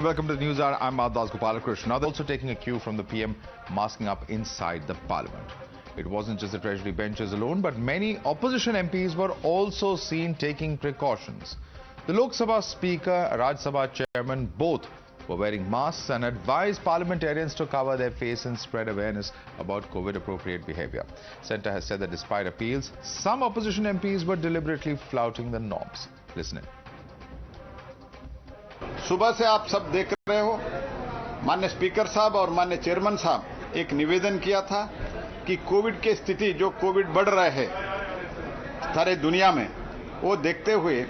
Welcome to the news hour. I'm Madhavdas GK. Now they're also taking a cue from the PM masking up inside the parliament. It wasn't just the Treasury benches alone, but many opposition MPs were also seen taking precautions. The Lok Sabha Speaker, Rajya Sabha Chairman, both were wearing masks and advised parliamentarians to cover their face and spread awareness about COVID-appropriate behavior. Centre has said that despite appeals, some opposition MPs were deliberately flouting the norms. Listen in. सुबह से आप सब देख रहे हो, माननीय speaker साहब और माननीय चेयरमैन साहब एक निवेदन किया था कि कोविड की स्थिति जो कोविड बढ़ रहे है सारे दुनिया में, वो देखते हुए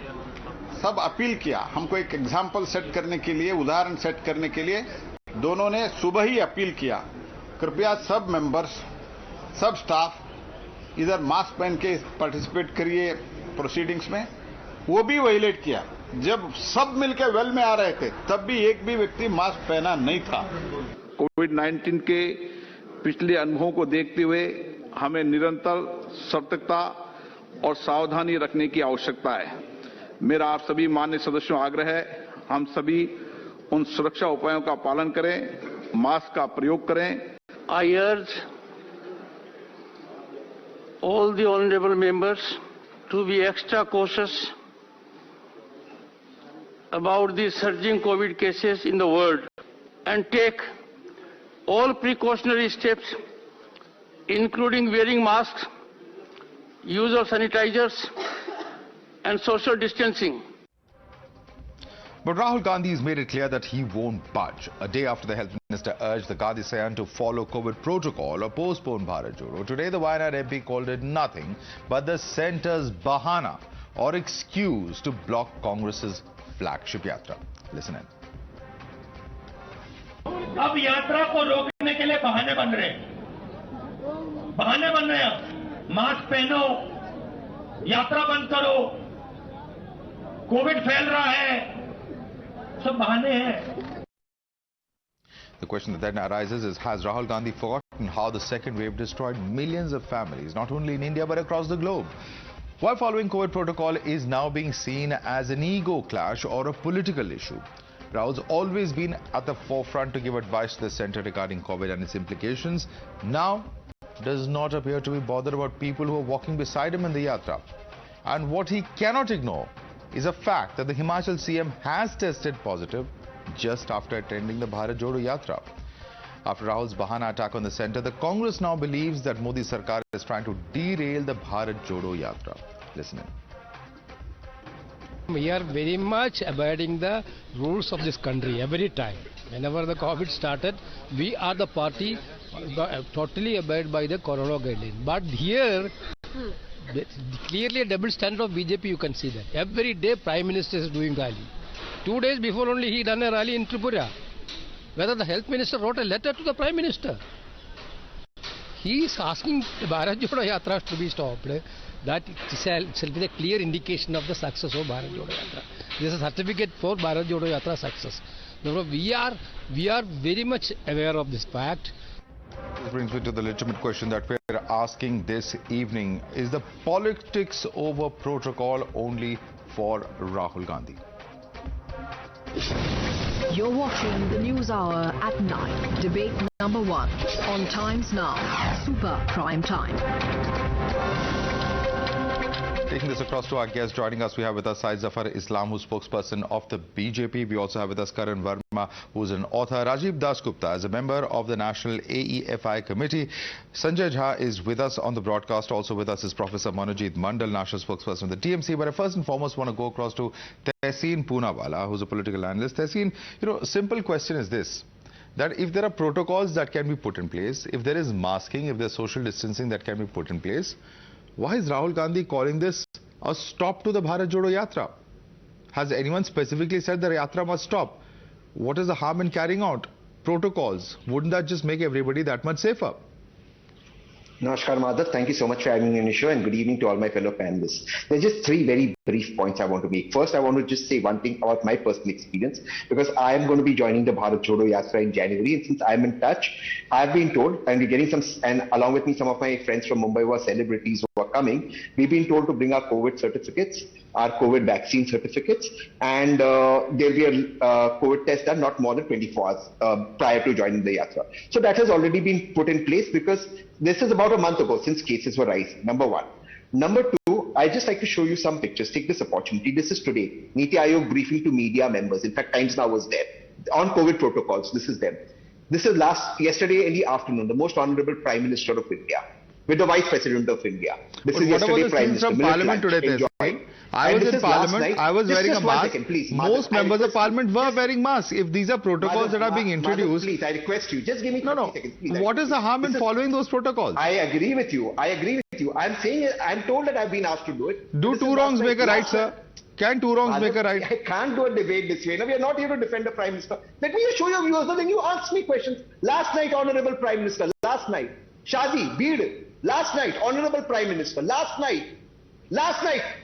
सब अपील किया। हमको एक एग्जाम्पल सेट करने के लिए, उदाहरण सेट करने के लिए दोनों ने सुबह ही अपील किया, कृपया सब मेंबर्स, सब स्टाफ इधर मास्क पहन के पार्टिसिपेट करिए प्रोसीडिंग्स में। वो भी वायलेट किया। जब सब मिलकर वेल में आ रहे थे तब भी एक भी व्यक्ति मास्क पहना नहीं था। कोविड-19 के पिछले अनुभवों को देखते हुए हमें निरंतर सतर्कता और सावधानी रखने की आवश्यकता है। मेरा आप सभी माननीय सदस्यों आग्रह है, हम सभी उन सुरक्षा उपायों का पालन करें, मास्क का प्रयोग करें। I urge all the honorable members to be extra cautious about the surging COVID cases in the world and take all precautionary steps, including wearing masks, use of sanitizers, and social distancing. But Rahul Gandhi has made it clear that he won't budge. A day after the health minister urged the Gandhian to follow COVID protocol or postpone Bharat Jodo, today the Wayanad MP called it nothing but the centre's bahana or excuse to block Congress's flagship yatra. Listen in. अब यात्रा को रोकने के लिए बहाने बन रहे हैं, मास्क पहनो, यात्रा बंद करो, कोविड फैल रहा है, सब बहाने हैं. The question that then arises is, has Rahul Gandhi forgotten how the second wave destroyed millions of families, not only in India but across the globe? Why following COVID protocol is now being seen as an ego clash or a political issue? Rahul's always been at the forefront to give advice to the centre regarding COVID and its implications. Now does not appear to be bothered about people who are walking beside him in the yatra. And what he cannot ignore is a fact that the Himachal CM has tested positive just after attending the Bharat Jodo Yatra. After Rahul's bahana attack on the centre, the Congress now believes that Modi Sarkar is trying to derail the Bharat Jodo Yatra. Listen in. We are very much abiding the rules of this country every time. Whenever the COVID started, we are the party totally abide by the corona guidelines. But here, clearly a double standard of BJP, you can see that. Every day Prime Minister is doing rally. 2 days before only he done a rally in Tripura. Whether the Health Minister wrote a letter to the Prime Minister. He is asking the Bharat Jodo Yatra to be stopped. That itself is a clear indication of the success of Bharat Jodo Yatra. This is a certificate for Bharat Jodo Yatra success. Therefore, we are very much aware of this fact. This brings me to the legitimate question that we're asking this evening. Is the politics over protocol only for Rahul Gandhi? You're watching the News Hour at 9. Debate number 1 on Times Now. Super Prime Time. Taking this across to our guest, joining us, we have with us Syed Zafar Islam, who's spokesperson of the BJP. We also have with us Karan Verma, who's an author. Rajiv Dasgupta is a member of the National AEFI Committee. Sanjay Jha is with us on the broadcast. Also with us is Professor Manojit Mandal, national spokesperson of the TMC. But I first and foremost want to go across to Tehseen Poonawala, who's a political analyst. Tehseen, simple question is this: that if there are protocols that can be put in place, if there is masking, if there's social distancing that can be put in place, why is Rahul Gandhi calling this a stop to the Bharat Jodo Yatra? Has anyone specifically said the Yatra must stop? What is the harm in carrying out protocols? Wouldn't that just make everybody that much safer? Namaskar, Madhav. Thank you so much for having me on your show, and good evening to all my fellow panelists. There are just 3 very brief points I want to make. First, I want to just say one thing about my personal experience, because I am going to be joining the Bharat Jodo Yatra in January, and since I'm in touch, I've been told, and we're getting some, and along with me, some of my friends from Mumbai who are celebrities who are coming, we've been told to bring our COVID certificates. our COVID vaccine certificates, and there'll be a COVID test done not more than 24 hours prior to joining the yatra. So that has already been put in place because this is about a month ago since cases were rising, number one. Number two, I just like to show you some pictures. Take this opportunity. This is today. Niti Aayog briefing to media members. In fact, Times Now was there. On COVID protocols, this is them. This is yesterday in the afternoon, the most honorable Prime Minister of India with the Vice President of India. This is yesterday Prime Minister. From Parliament today, I was in Parliament, I was wearing a mask. Most members of Parliament were wearing masks. If these are protocols that are being introduced... Please, I request you, just give me 30 seconds. Please, what is the harm in following those protocols? I agree with you. I'm told that I've been asked to do it. Do two wrongs make a right, sir? Can two wrongs make a right? I can't do a debate this way. No, we are not here to defend the Prime Minister. Let me just show you viewers, then you ask me questions. Last night, Honorable Prime Minister, last night, Shadi, Beed, last night, Honorable Prime Minister, last night,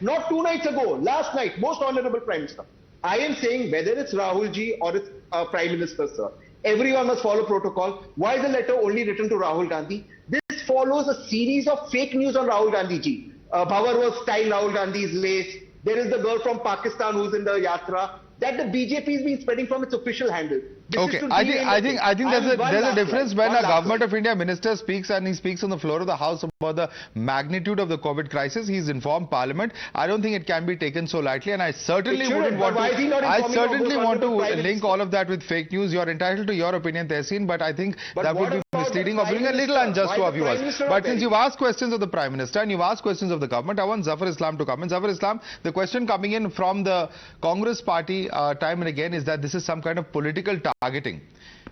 not 2 nights ago, last night, most Honorable Prime Minister. I am saying whether it's Rahul ji or it's Prime Minister, sir, everyone must follow protocol. Why is the letter only written to Rahul Gandhi? This follows a series of fake news on Rahul Gandhi ji. Bhavar was tying Rahul Gandhi's lace. There is the girl from Pakistan who's in the yatra that the BJP has been spreading from its official handle. Okay, I think there's a difference when a Government of India minister speaks and he speaks on the floor of the House about the magnitude of the COVID crisis. He's informed Parliament. I don't think it can be taken so lightly, and I certainly wouldn't want to link all of that with fake news. You're entitled to your opinion, Tehseen, but I think that would be misleading or being a little unjust to our viewers. But since you've asked questions of the Prime Minister and you've asked questions of the government, I want Zafar Islam to come in. Zafar Islam, the question coming in from the Congress party time and again is that this is some kind of political targeting.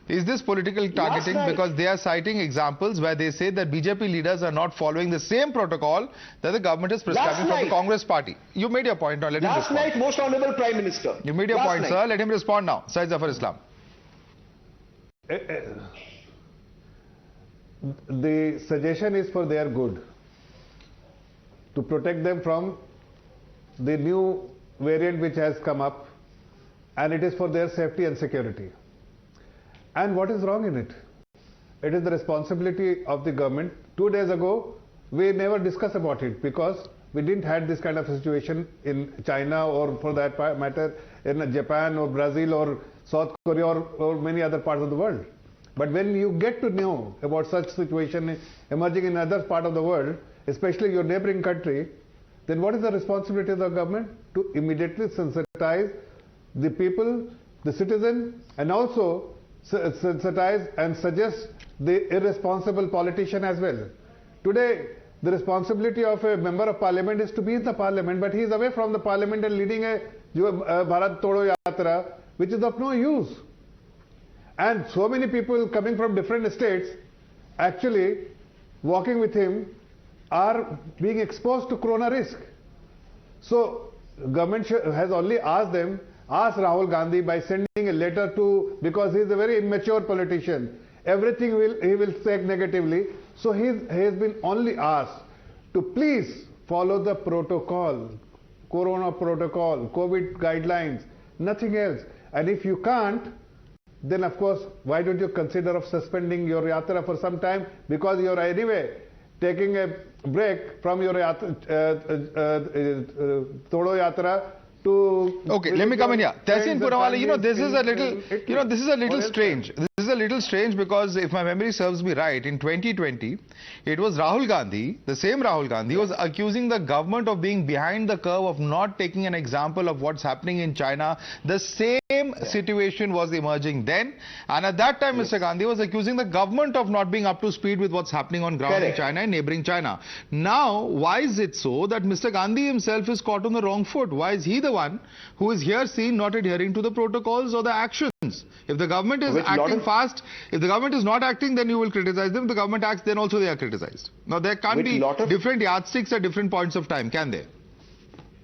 Is this political targeting because they are citing examples where they say that BJP leaders are not following the same protocol that the government is prescribing from the Congress party? You made your point now, let him respond. Last night, most honorable Prime Minister. You made your point, sir. Let him respond now. Syed Zafar Islam. The suggestion is for their good, to protect them from the new variant which has come up, and it is for their safety and security. And what is wrong in it? It is the responsibility of the government. 2 days ago, we never discussed about it because we didn't have this kind of situation in China or for that matter in Japan or Brazil or South Korea or many other parts of the world. But when you get to know about such situation emerging in other part of the world, especially your neighboring country, then what is the responsibility of the government? To immediately sensitize the people, the citizen, and also sensitize and suggest the irresponsible politician as well. Today, the responsibility of a member of parliament is to be in the parliament, but he is away from the parliament and leading a Bharat Jodo Yatra, which is of no use. And so many people coming from different states actually walking with him are being exposed to corona risk. So government has only asked Rahul Gandhi by sending a letter to, because he is a very immature politician, everything he will take negatively. So he has been only asked to please follow the protocol, corona protocol, COVID guidelines, nothing else. And if you can't, then of course, why don't you consider of suspending your yatra for some time, because you are anyway taking a break from your Jodo Yatra to... Okay, let me come in here. Tehseen Purewala, this is a little strange. This is a little strange because if my memory serves me right, in 2020, it was Rahul Gandhi, the same Rahul Gandhi, was accusing the government of being behind the curve, of not taking an example of what's happening in China. The same situation was emerging then. And at that time, Mr. Gandhi was accusing the government of not being up to speed with what's happening on ground in China and neighboring China. Now, why is it so that Mr. Gandhi himself is caught on the wrong foot? Why is he the one who is here seen not adhering to the protocols or the actions? If the government is acting fast, if the government is not acting, then you will criticize them. If the government acts, then also they are criticized. Now, there can't be different yardsticks at different points of time, can they?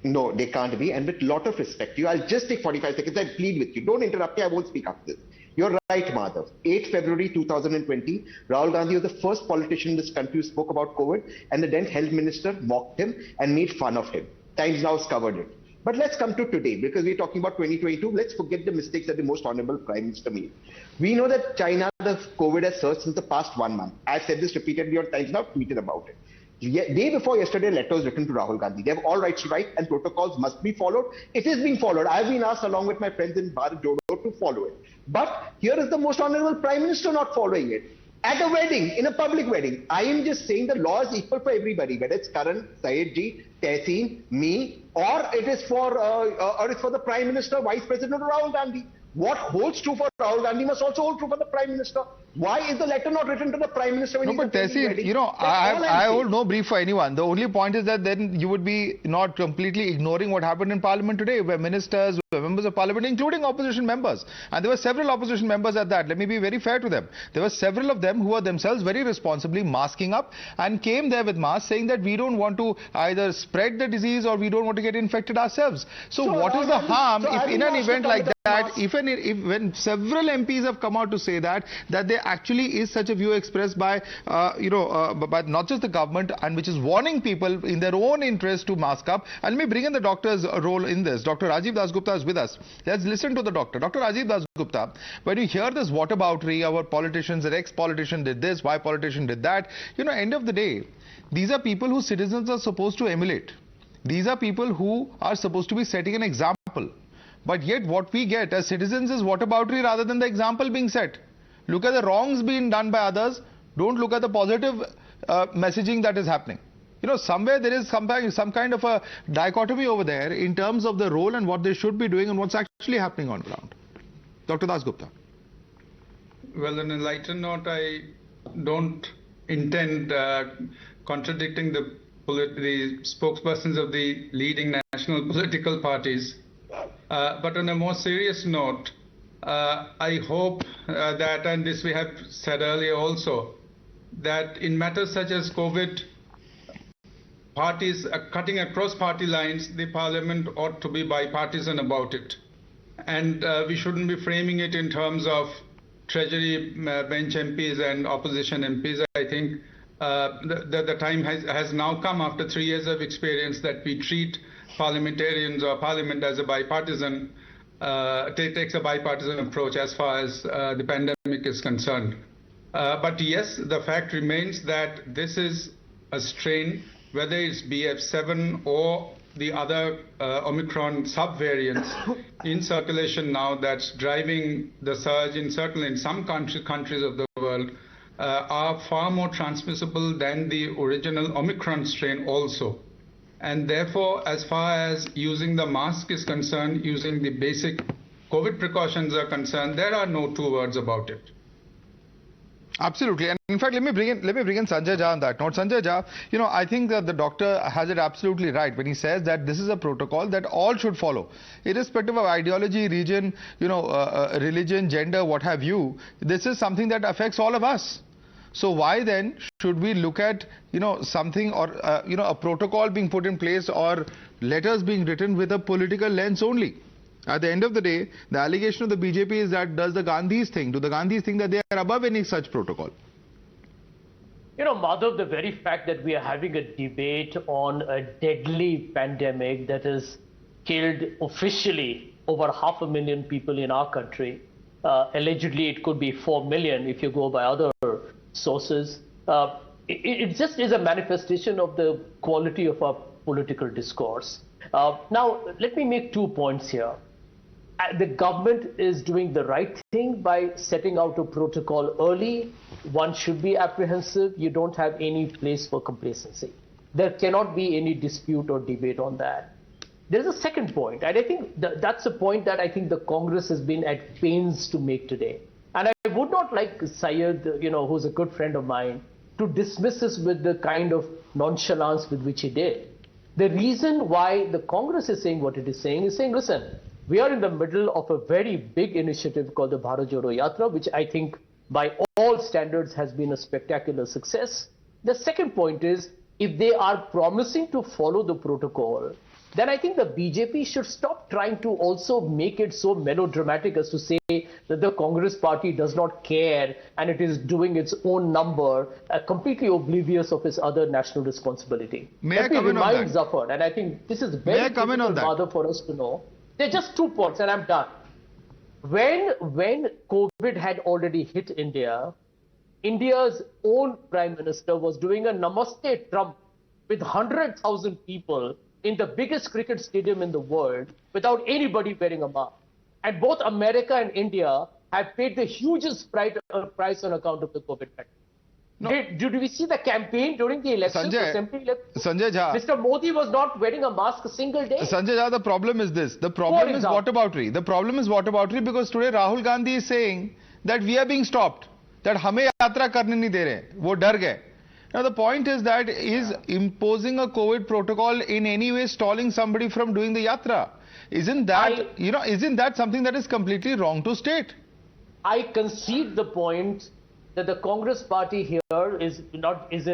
No, they can't be. And with lot of respect to you, I'll just take 45 seconds and plead with you. Don't interrupt me. I won't speak after this. You're right, Madhav. 8 February 2020, Rahul Gandhi was the first politician in this country who spoke about COVID, and the then health minister mocked him and made fun of him. Times Now has covered it. But let's come to today, because we're talking about 2022. Let's forget the mistakes that the most honorable Prime Minister made. We know that China, the COVID has surged since the past 1 month. I've said this repeatedly on Times Now, tweeted about it. Day before yesterday, letter was written to Rahul Gandhi. They have all rights to write, and protocols must be followed. It is being followed. I have been asked, along with my friends in Bharat Jodo, to follow it. But here is the most honorable Prime Minister not following it. At a wedding, in a public wedding, I am just saying the law is equal for everybody, whether it's Karan, Syed ji, Tehseen, me, or it is for the Prime Minister, Vice President Rahul Gandhi. What holds true for Rahul Gandhi must also hold true for the Prime Minister. Why is the letter not written to the Prime Minister when No, but Tehseen, you know, I hold no brief for anyone. The only point is that then you would be not completely ignoring what happened in Parliament today, where ministers, where members of Parliament, including opposition members, and there were several opposition members at that. Let me be very fair to them. There were several of them who were themselves very responsibly masking up and came there with masks, saying that we don't want to either spread the disease or we don't want to get infected ourselves. So what is the harm if in an event like that, if when several MPs have come out to say that there actually is such a view expressed by by not just the government, and which is warning people in their own interest to mask up. And let me bring in the doctor's role in this. Dr. Rajiv Das Gupta is with us. Let's listen to the doctor. Dr. Rajiv Das Gupta, when you hear this whataboutery, our politicians, an ex-politician did this, why politician did that, end of the day, these are people who citizens are supposed to emulate. These are people who are supposed to be setting an example. But yet what we get as citizens is whataboutery rather than the example being set. Look at the wrongs being done by others. Don't look at the positive messaging that is happening. Somewhere there is some kind of a dichotomy over there in terms of the role and what they should be doing and what's actually happening on ground. Dr. Das Gupta. Well, on a lighter note, I don't intend contradicting the spokespersons of the leading national political parties. But on a more serious note, I hope that, and this we have said earlier also, that in matters such as COVID, parties cutting across party lines, the parliament ought to be bipartisan about it. And we shouldn't be framing it in terms of Treasury bench MPs and opposition MPs. I think the time has now come, after 3 years of experience, that we treat parliamentarians or parliament as a bipartisan, takes a bipartisan approach as far as the pandemic is concerned. But yes, the fact remains that this is a strain, whether it's BF7 or the other Omicron subvariants in circulation now, that's driving the surge certainly in some countries of the world, are far more transmissible than the original Omicron strain also. And therefore, as far as using the mask is concerned, using the basic COVID precautions are concerned, there are no two words about it. Absolutely. And in fact, let me bring in Sanjay Jha on that note. Sanjay Jha, I think that the doctor has it absolutely right when he says that this is a protocol that all should follow, irrespective of ideology, region, religion, gender, what have you. This is something that affects all of us. So why then should we look at, something or, a protocol being put in place or letters being written with a political lens only? At the end of the day, the allegation of the BJP is that do the Gandhis think that they are above any such protocol? Madhav, the very fact that we are having a debate on a deadly pandemic that has killed officially over 500,000 people in our country, allegedly it could be 4 million if you go by other sources, it just is a manifestation of the quality of our political discourse. Now, let me make 2 points here. The government is doing the right thing by setting out a protocol early. One should be apprehensive. You don't have any place for complacency. There cannot be any dispute or debate on that. There is a second point, and I think that's a point that I think the Congress has been at pains to make today. And I would not like Syed, who's a good friend of mine, to dismiss this with the kind of nonchalance with which he did. The reason why the Congress is saying what it is saying, listen, we are in the middle of a very big initiative called the Bharat Jodo Yatra, which I think by all standards has been a spectacular success. The second point is, if they are promising to follow the protocol, then I think the BJP should stop trying to also make it so melodramatic as to say that the Congress party does not care and it is doing its own number, completely oblivious of its other national responsibility. Let me remind Zafar, and I think this is very difficult for us to know. There are just 2 points and I'm done. When COVID had already hit India, India's own Prime Minister was doing a Namaste Trump with 100,000 people in the biggest cricket stadium in the world without anybody wearing a mask. And both America and India have paid the hugest price on account of the COVID pandemic. No. Did we see the campaign during the elections? Sanjay Jha. Mr. Modi was not wearing a mask a single day. Sanjay Jha, the problem is this. The problem is whataboutery. The problem is whataboutery because today Rahul Gandhi is saying that we are being stopped. That hame yatra karne nahi de rahe. Wo dar gaye. Now the point is that is imposing a COVID protocol in any way stalling somebody from doing the yatra? Isn't that something that is completely wrong to state? I concede the point that the Congress party here is in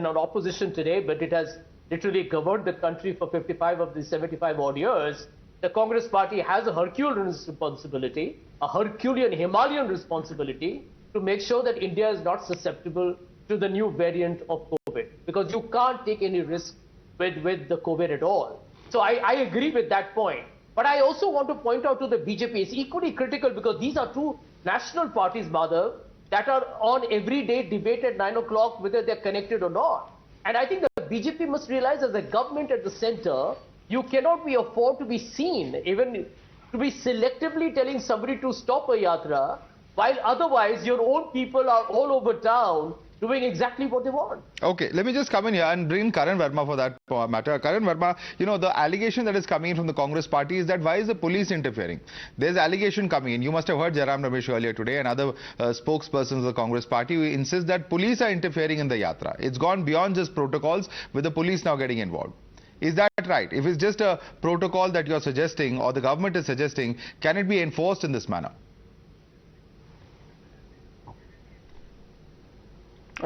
an opposition today, but it has literally governed the country for 55 of the 75 odd years. The Congress party has a Herculean responsibility, a Herculean Himalayan responsibility to make sure that India is not susceptible to the new variant of COVID, because you can't take any risk with the COVID at all. So I agree with that point. But I also want to point out to the BJP, it's equally critical because these are two national parties, Madhav, that are on everyday debate at 9 o'clock whether they're connected or not. And I think the BJP must realize as a government at the center, you cannot be afford to be seen, even to be selectively telling somebody to stop a yatra, while otherwise your own people are all over town doing exactly what they want. Okay, let me just come in here and bring Karan Verma for that matter. Karan Verma, the allegation that is coming in from the Congress party is that why is the police interfering? There's allegation coming in. You must have heard Jairam Ramesh earlier today and other spokespersons of the Congress party who insist that police are interfering in the yatra. It's gone beyond just protocols with the police now getting involved. Is that right? If it's just a protocol that you're suggesting or the government is suggesting, can it be enforced in this manner?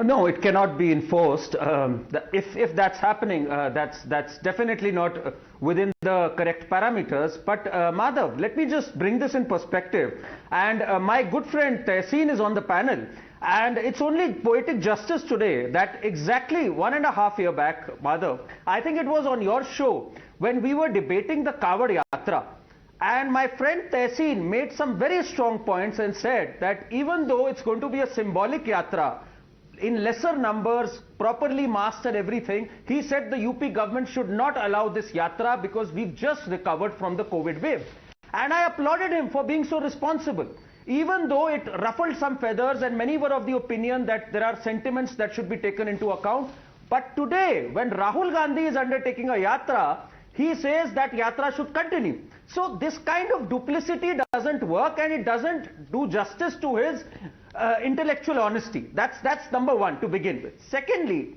No, it cannot be enforced. If that's happening, that's definitely not within the correct parameters. But Madhav, let me just bring this in perspective. And my good friend Tehseen is on the panel. And it's only poetic justice today that exactly 1.5 years back, Madhav, I think it was on your show when we were debating the Kavad Yatra. And my friend Tehseen made some very strong points and said that even though it's going to be a symbolic yatra, in lesser numbers, properly masked and everything, he said the UP government should not allow this yatra because we've just recovered from the COVID wave. And I applauded him for being so responsible. Even though it ruffled some feathers and many were of the opinion that there are sentiments that should be taken into account. But today, when Rahul Gandhi is undertaking a yatra, he says that yatra should continue. So this kind of duplicity doesn't work and it doesn't do justice to his intellectual honesty. That's number one to begin with. Secondly,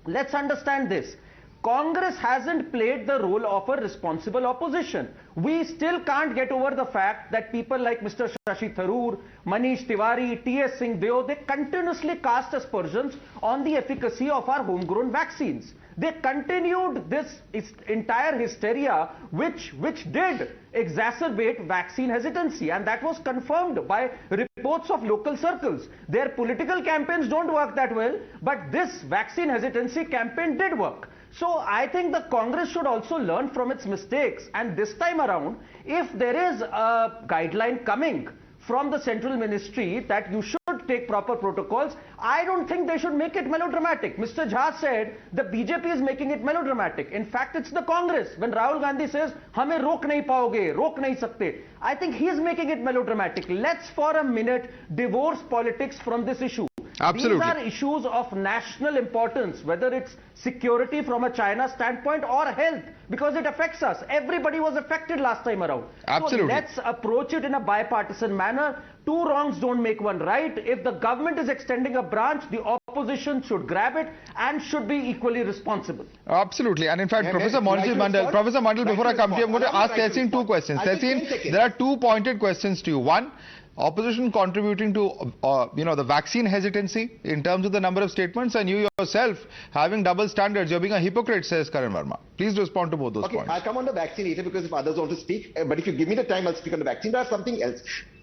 let's understand this. Congress hasn't played the role of a responsible opposition. We still can't get over the fact that people like Mr. Shashi Tharoor, Manish Tiwari, T.S. Singh Deo, they continuously cast aspersions on the efficacy of our homegrown vaccines. They continued this entire hysteria which did exacerbate vaccine hesitancy, and that was confirmed by reports of local circles. Their political campaigns don't work that well, but this vaccine hesitancy campaign did work. So I think the Congress should also learn from its mistakes, and this time around, if there is a guideline coming from the central ministry that you should take proper protocols, I don't think they should make it melodramatic. Mr. Jha said the BJP is making it melodramatic. In fact, it's the Congress. When Rahul Gandhi says, "Hame rok nahi paoge, rok nahi sakte," I think he is making it melodramatic. Let's for a minute divorce politics from this issue. Absolutely. These are issues of national importance, whether it's security from a China standpoint or health, because it affects us. Everybody was affected last time around. Absolutely. So let's approach it in a bipartisan manner. Two wrongs don't make one right. If the government is extending a branch, the opposition should grab it and should be equally responsible. Absolutely. And in fact, Professor Mandal, before I come to you, I'm going to ask Tehseen two questions. Tehseen, there are two pointed questions to you. One, opposition contributing to the vaccine hesitancy in terms of the number of statements, and you yourself having double standards. You're being a hypocrite, says Karan Verma. Please respond to both those points. I'll come on the vaccine later because if others want to speak, but if you give me the time, I'll speak on the vaccine. There's something else.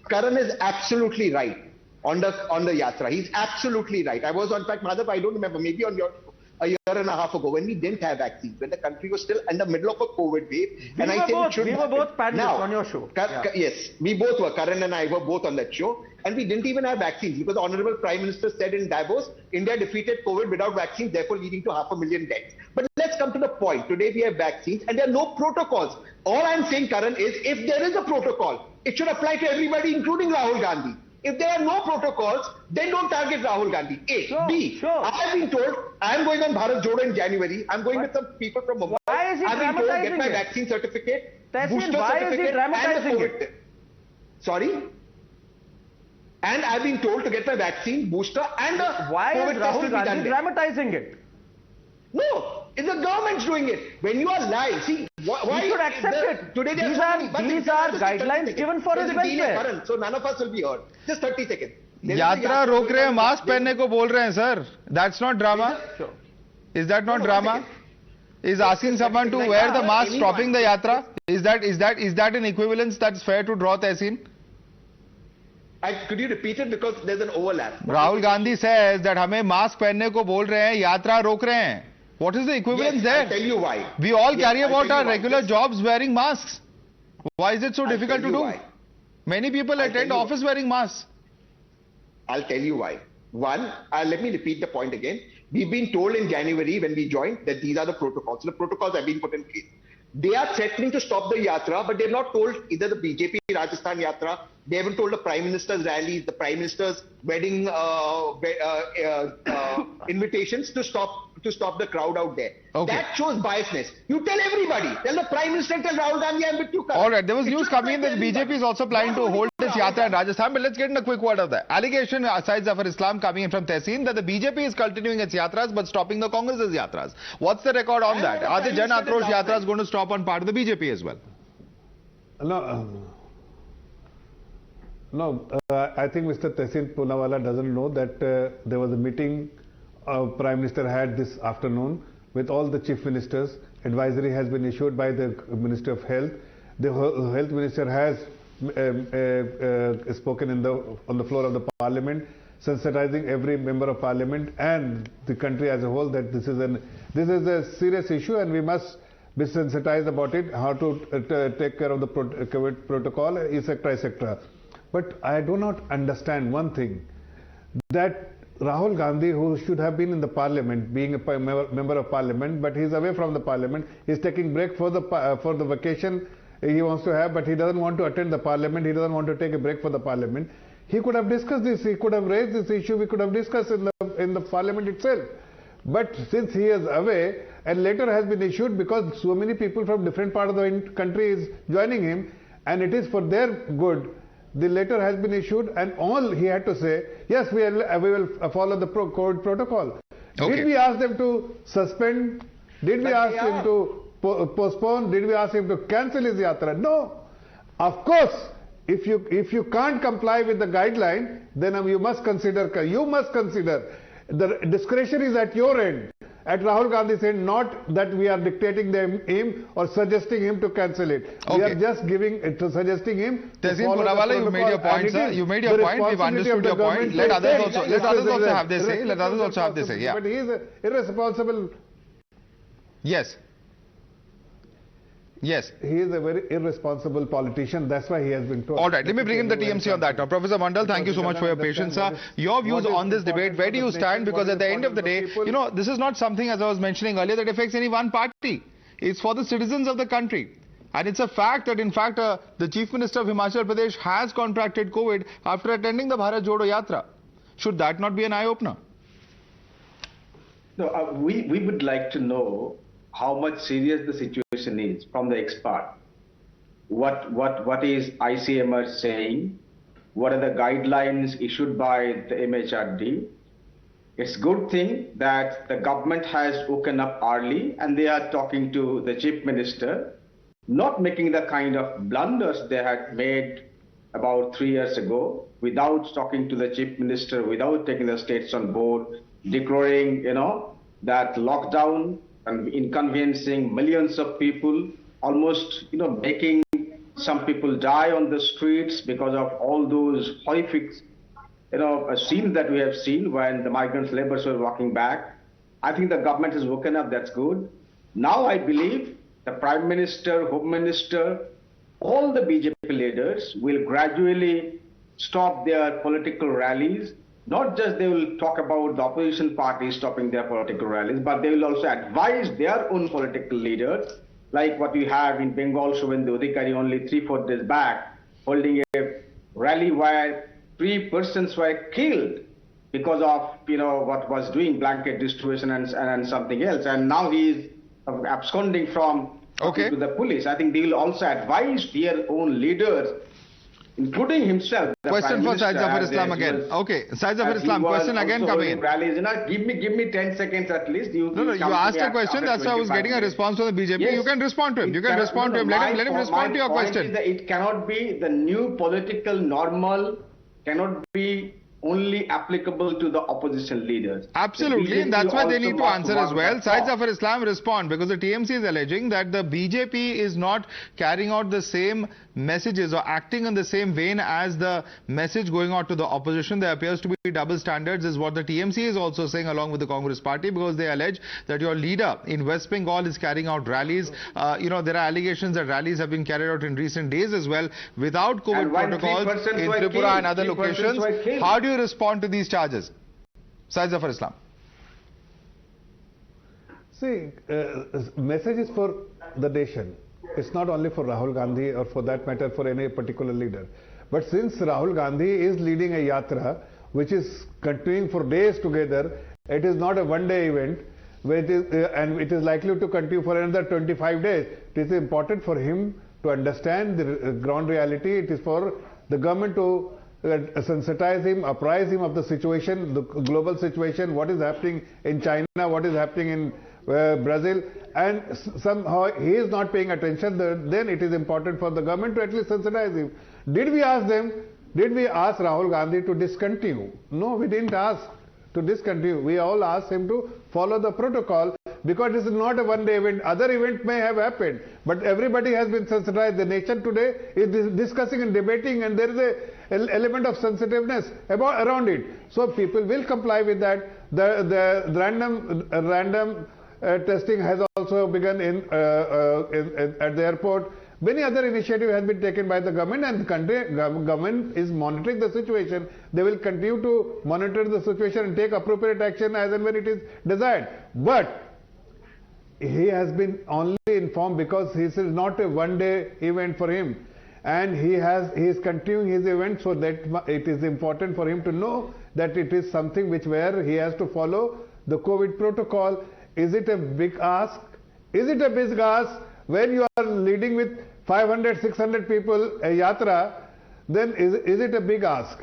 Karan is absolutely right on the yatra. He's absolutely right. I was, in fact, Madhav, I don't remember, maybe on your a year and a half ago when we didn't have vaccines, when the country was still in the middle of a COVID wave. We were both panelists on your show. Yes, we both were. Karan and I were both on that show. And we didn't even have vaccines because the Honorable Prime Minister said in Davos, India defeated COVID without vaccines, therefore leading to 500,000 deaths. But let's come to the point. Today we have vaccines and there are no protocols. All I'm saying, Karan, is if there is a protocol, it should apply to everybody, including Rahul Gandhi. If there are no protocols, then don't target Rahul Gandhi. A. Sure, B. sure. I have been told I am going on Bharat Jodo in January. I'm going with some people from Mumbai. Why is he I've been told dramatizing get my it? vaccine certificate, Tehseen, booster why is he certificate, dramatizing and the it? COVID. Sorry? And I've been told to get my vaccine, booster, and the Why COVID is test will Rahul be done Gandhi there. dramatizing it? No, it's the government's doing it. When you are lying, see, why You should accept it. Today These are guidelines given for his welfare. Karan, so none of us will be hurt. Just 30 seconds. There is a यात्रा रोक रहे हैं, mask there is- पहनने को बोल रहे हैं sir. That's not drama. Sure. Is that not No, drama? Is asking someone to wear the mask stopping the yatra? Is that an equivalence that's fair to draw, Tehseen? Could you repeat it because there's an overlap? Rahul Gandhi says that हमें mask पहनने को बोल रहे हैं, यात्रा रोक रहे हैं. What is the equivalence Yes, there? I'll tell you why. We all Yes, carry I'll about tell our you why. regular Yes. jobs wearing masks. Why is it so I'll difficult tell to you do? why. Many people I'll tell attend you office wearing masks. I'll tell you why. One, let me repeat the point again. We've been told in January when we joined that these are the protocols. The protocols have been put in place. They are threatening to stop the yatra, but they've not told either the BJP Rajasthan yatra, they haven't told the Prime Minister's rallies, the Prime Minister's wedding invitations to stop the crowd out there. Okay. That shows biasness. You tell everybody. Tell the Prime Minister, tell Rahul Gandhi, I'm with you. Karan. All right, there was It news should coming in apply that to BJP everybody. is also planning to Not hold only this for yatra in Rahul Gandhi. Rajasthan. But let's get in a quick word of that. Allegation, Syed Zafar Islam coming in from Tehseen that the BJP is continuing its yatras but stopping the Congress's yatras. What's the record on that? Are the Jan Akrosh yatras going to stop on part of the BJP as well? No, I think Mr. Tehseen Poonawalla doesn't know that there was a meeting Prime Minister had this afternoon with all the chief ministers. Advisory has been issued by the Minister of Health. The Health Minister has spoken on the floor of the Parliament, sensitizing every member of Parliament and the country as a whole that this is a serious issue and we must be sensitized about it, how to take care of the COVID protocol, etc., etc. But I do not understand one thing, that Rahul Gandhi, who should have been in the Parliament, being a member of Parliament, but he's away from the Parliament, he's taking break for the vacation he wants to have, but he doesn't want to attend the Parliament, he doesn't want to take a break for the Parliament. He could have discussed this, he could have raised this issue, we could have discussed in the Parliament itself. But since he is away, a letter has been issued because so many people from different parts of the country is joining him, and it is for their good. The letter has been issued, and all he had to say, yes, we will follow the COVID protocol. Okay. Did we ask them to suspend? Did we ask him to postpone? Did we ask him to cancel his yatra? No. Of course, if you can't comply with the guideline, then you must consider. The discretion is at your end. At Rahul Gandhi's end, not that we are dictating him or suggesting him to cancel it. Okay. We are just suggesting him to Tehseen follow Poonawalla, the you made protocol, your point, and sir. it is You made the your point. We've responsibility understood of the your point. government Let to others take- also have their say. Let others also have their say. Yeah. But he is irresponsible. Yes. Yes. He is a very irresponsible politician. That's why he has been told. All right, let me bring in the TMC on that now. Professor Mandal, thank you so much for your patience, sir. Your views on this debate, where do you stand? Because at the end of the day, you know, this is not something, as I was mentioning earlier, that affects any one party. It's for the citizens of the country. And it's a fact that, in fact, the Chief Minister of Himachal Pradesh has contracted COVID after attending the Bharat Jodo Yatra. Should that not be an eye-opener? No, we would like to know how much serious the situation is from the expert. What is ICMR saying? What are the guidelines issued by the MHRD? It's a good thing that the government has woken up early and they are talking to the Chief Minister, not making the kind of blunders they had made about 3 years ago, without talking to the Chief Minister, without taking the states on board, declaring, that lockdown and inconveniencing millions of people, almost, making some people die on the streets because of all those horrific, scenes that we have seen when the migrant laborers were walking back. I think the government has woken up, that's good. Now I believe the Prime Minister, Home Minister, all the BJP leaders will gradually stop their political rallies not just they will talk about the opposition parties stopping their political rallies, but they will also advise their own political leaders, like what you have in Bengal, Shubhendu Adhikari only 3-4 days back, holding a rally where 3 persons were killed because of, what was doing blanket distribution and something else. And now he is absconding from to the police. I think they will also advise their own leaders, including himself. Question for Syed Zafar Islam again. Okay, Syed Zafar Islam, question again coming in. Rallies, give me 10 seconds at least. You asked a question, that's why I was getting a response from the BJP. Yes. You can respond to him. You can respond to him. Let him respond to your question. It cannot be the new political normal, cannot be only applicable to the opposition leaders. Absolutely, and that's why they need to answer as well. Syed Zafar Islam, respond, because the TMC is alleging that the BJP is not carrying out the same messages or acting in the same vein as the message going out to the opposition. There appears to be double standards, is what the TMC is also saying along with the Congress party, because they allege that your leader in West Bengal is carrying out rallies. There are allegations that rallies have been carried out in recent days as well without COVID protocols in Tripura and other locations. How do you respond to these charges? Syed Zafar Islam. See, message is for the nation. It's not only for Rahul Gandhi or for that matter for any particular leader. But since Rahul Gandhi is leading a yatra which is continuing for days together, it is not a one-day event, and it is likely to continue for another 25 days. It is important for him to understand the ground reality. It is for the government to sensitize him, apprise him of the situation, the global situation, what is happening in China, what is happening in Brazil, and somehow he is not paying attention. Then it is important for the government to at least sensitize him. Did we ask Rahul Gandhi to discontinue? No, we didn't ask to discontinue. We all asked him to follow the protocol, because this is not a one-day event. Other events may have happened, but everybody has been sensitized. The nation today is discussing and debating, and there is an element of sensitiveness around it. So people will comply with that. The random testing has also begun at the airport. Many other initiatives have been taken by the government, and the government is monitoring the situation. They will continue to monitor the situation and take appropriate action as and when it is desired. But he has been only informed because this is not a one-day event for him, and he is continuing his event, so that it is important for him to know that it is something where he has to follow the COVID protocol. Is it a big ask? Is it a big ask when you are leading with 500, 600 people a yatra? Then is it a big ask?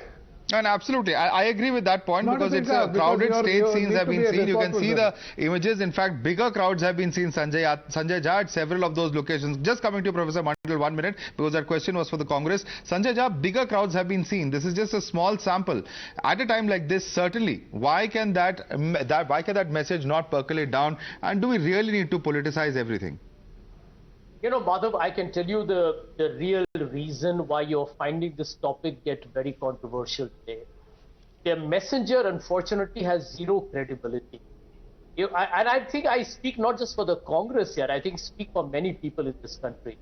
And absolutely, I agree with that point, because it's a crowded stage. Scenes have been seen. You can see the images. In fact, bigger crowds have been seen. Sanjay Jha at several of those locations. Just coming to you, Professor Mandal, 1 minute, because that question was for the Congress. Sanjay Jha, bigger crowds have been seen. This is just a small sample. At a time like this, certainly, why can that message not percolate down? And do we really need to politicize everything? Madhav, I can tell you the real reason why you're finding this topic get very controversial today. Their messenger, unfortunately, has zero credibility. And I think I speak not just for the Congress here, I think speak for many people in this country.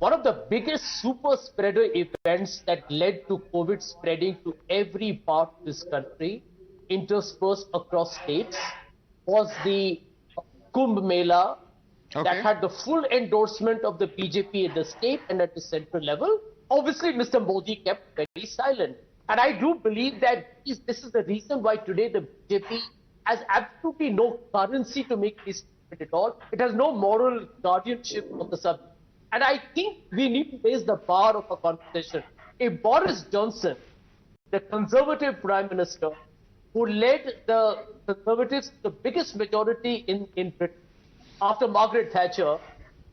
One of the biggest super spreader events that led to COVID spreading to every part of this country, interspersed across states, was the Kumbh Mela, that had the full endorsement of the BJP at the state and at the central level. Obviously, Mr. Modi kept very silent. And I do believe that this is the reason why today the BJP has absolutely no currency to make this statement at all. It has no moral guardianship of the subject. And I think we need to raise the bar of a conversation. If Boris Johnson, the Conservative Prime Minister, who led the Conservatives, the biggest majority in Britain, after Margaret Thatcher,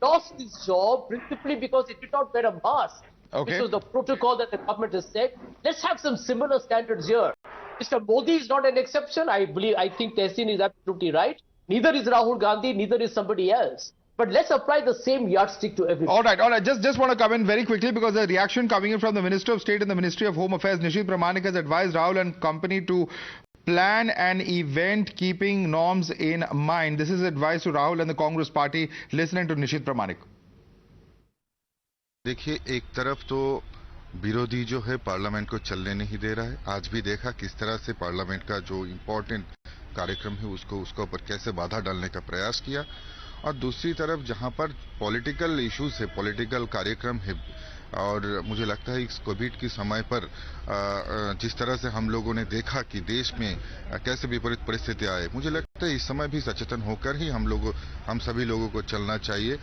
lost his job principally because he did not wear a mask. Which was the protocol that the government has said. Let's have some similar standards here. Mr. Modi is not an exception. I think Tehseen is absolutely right. Neither is Rahul Gandhi, neither is somebody else. But let's apply the same yardstick to everyone. All right. Just want to come in very quickly, because the reaction coming in from the Minister of State and the Ministry of Home Affairs, Nishit Pramanik, has advised Rahul and company to plan an event keeping norms in mind. This is advice to Rahul and the Congress party. Listening to Nishit Pramanik. देखिए, एक तरफ तो विरोधी जो है parliament को चलने नहीं दे रहा है। आज भी देखा किस तरह से पार्लियामेंट का जो इम्पोर्टेंट कार्यक्रम है उसको ऊपर कैसे बाधा डालने का प्रयास किया। और दूसरी तरफ जहां पर पॉलिटिकल इश्यूज है, पॉलिटिकल कार्यक्रम है, और मुझे लगता है इस कोविड के समय पर जिस तरह से हम लोगों ने देखा कि देश में कैसे विपरीत परिस्थितियां आए, मुझे लगता है इस समय भी सचेतन होकर ही हम सभी लोगों को चलना चाहिए।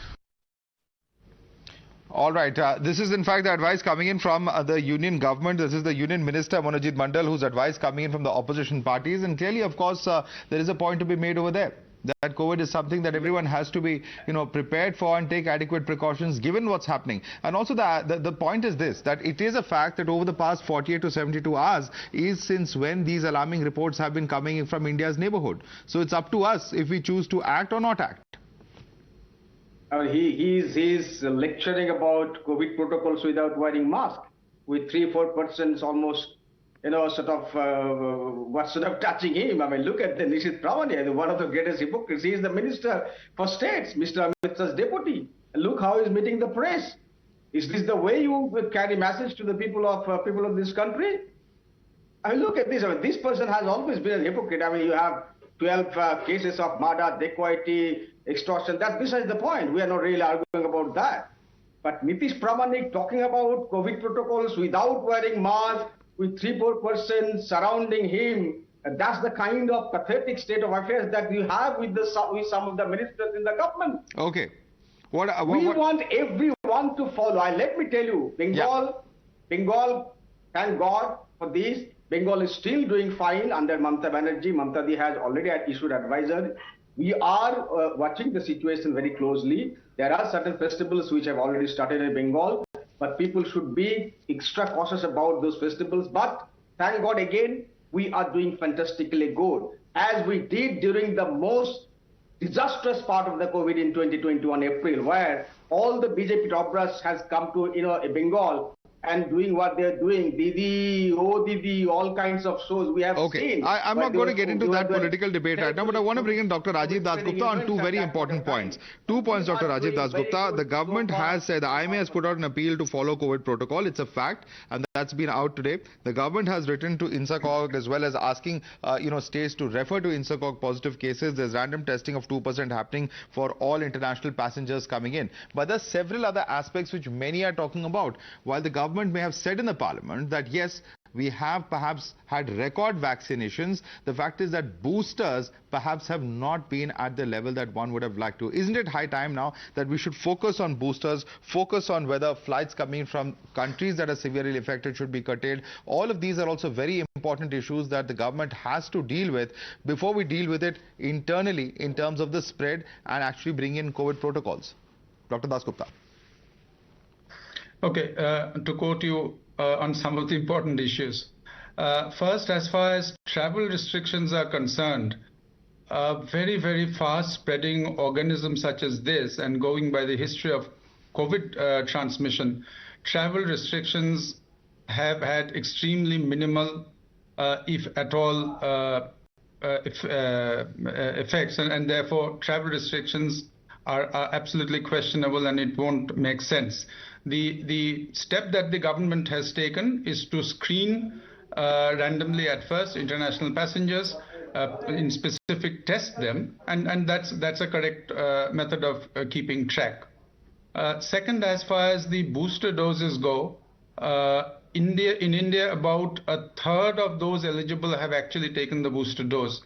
All right. This is in fact the advice coming in from the union government. This is the union minister Manojit Mandal, whose advice coming in from the opposition parties. And clearly, of course, there is a point to be made over there. That COVID is something that everyone has to be, prepared for and take adequate precautions given what's happening. And also the point is this, that it is a fact that over the past 48 to 72 hours is since when these alarming reports have been coming in from India's neighborhood. So it's up to us if we choose to act or not act. He's lecturing about COVID protocols without wearing mask, with 3-4 persons almost, sort of touching him. I mean, look at the Nishit Pravani, one of the greatest hypocrites. He is the Minister for States, Mr. Amit Shah's deputy. And look how he's meeting the press. Is this the way you carry message to the people of this country? I mean, look at this. I mean, this person has always been a hypocrite. I mean, you have 12 cases of murder, dacoity, extortion. That's besides the point. We are not really arguing about that. But Nitish Pramanik talking about COVID protocols without wearing mask, with 3-4 persons surrounding him, that's the kind of pathetic state of affairs that you have with some of the ministers in the government. Okay. We want everyone to follow. Let me tell you, Bengal, thank God for this. Bengal is still doing fine under Mamata Banerjee. Mamata Di has already issued advisory. We are watching the situation very closely. There are certain festivals which have already started in Bengal, but people should be extra cautious about those festivals. But thank God again, we are doing fantastically good, as we did during the most disastrous part of the COVID in 2021 April, where all the BJP top brass has come to Bengal and doing what they're doing, Didi, oh Didi, all kinds of shows we have seen. I'm not going to get into that political debate right now, but I want to bring in Dr. Rajiv Das Gupta on two very important points. 2 points, Dr. Rajiv Das Gupta. The government has said, the IMA has put out an appeal to follow COVID protocol. It's a fact, and that's been out today. The government has written to INSACOG as well as asking, states to refer to INSACOG positive cases. There's random testing of 2% happening for all international passengers coming in. But there's several other aspects which many are talking about. While the government may have said in the parliament that yes, we have perhaps had record vaccinations, the fact is that boosters perhaps have not been at the level that one would have liked to. Isn't it high time now that we should focus on boosters, focus on whether flights coming from countries that are severely affected should be curtailed? All of these are also very important issues that the government has to deal with before we deal with it internally in terms of the spread and actually bring in COVID protocols. Dr. Das Gupta. Okay, to quote you on some of the important issues. First, as far as travel restrictions are concerned, very, very fast spreading organism such as this, and going by the history of COVID transmission, travel restrictions have had extremely minimal, if at all, effects, and therefore travel restrictions are absolutely questionable, and it won't make sense. The step that the government has taken is to screen randomly at first international passengers, in specific test them, and that's a correct method of keeping track. Second, as far as the booster doses go, in India about a third of those eligible have actually taken the booster dose.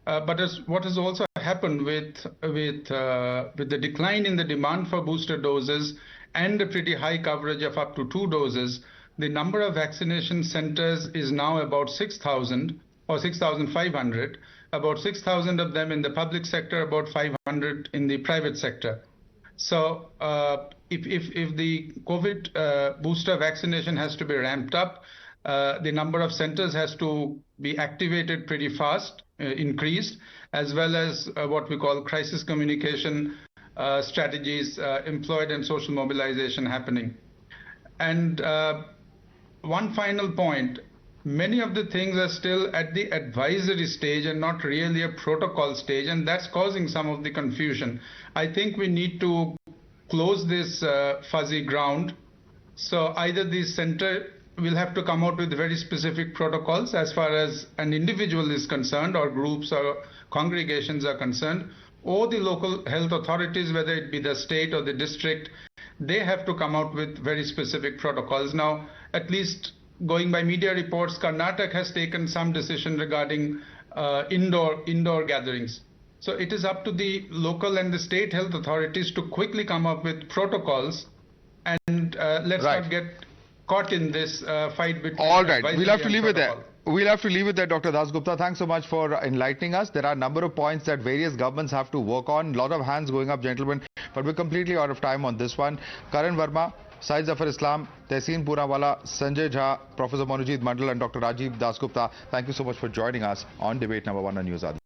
But what has also happened with the decline in the demand for booster doses and a pretty high coverage of up to 2 doses, the number of vaccination centers is now about 6,000 or 6,500, about 6,000 of them in the public sector, about 500 in the private sector. So if the COVID booster vaccination has to be ramped up, the number of centers has to be activated pretty fast, increased, as well as what we call crisis communication strategies employed and social mobilization happening. And one final point, many of the things are still at the advisory stage and not really a protocol stage, and that's causing some of the confusion. I think we need to close this fuzzy ground, So either the center will have to come out with very specific protocols as far as an individual is concerned, or groups or congregations are concerned, or the local health authorities, whether it be the state or the district, they have to come out with very specific protocols. Now, at least going by media reports, Karnataka has taken some decision regarding indoor gatherings. So it is up to the local and the state health authorities to quickly come up with protocols, and let's not get caught in this fight between. All right, we'll have to leave it there. protocol. We'll have to leave it there, Dr. Das Gupta. Thanks so much for enlightening us. There are a number of points that various governments have to work on. A lot of hands going up, gentlemen, but we're completely out of time on this one. Karan Verma, Syed Zafar Islam, Tehseen Poonawala, Sanjay Jha, Professor Manojit Mandal and Dr. Rajiv Das Gupta, thank you so much for joining us on debate number 1 on News Hour.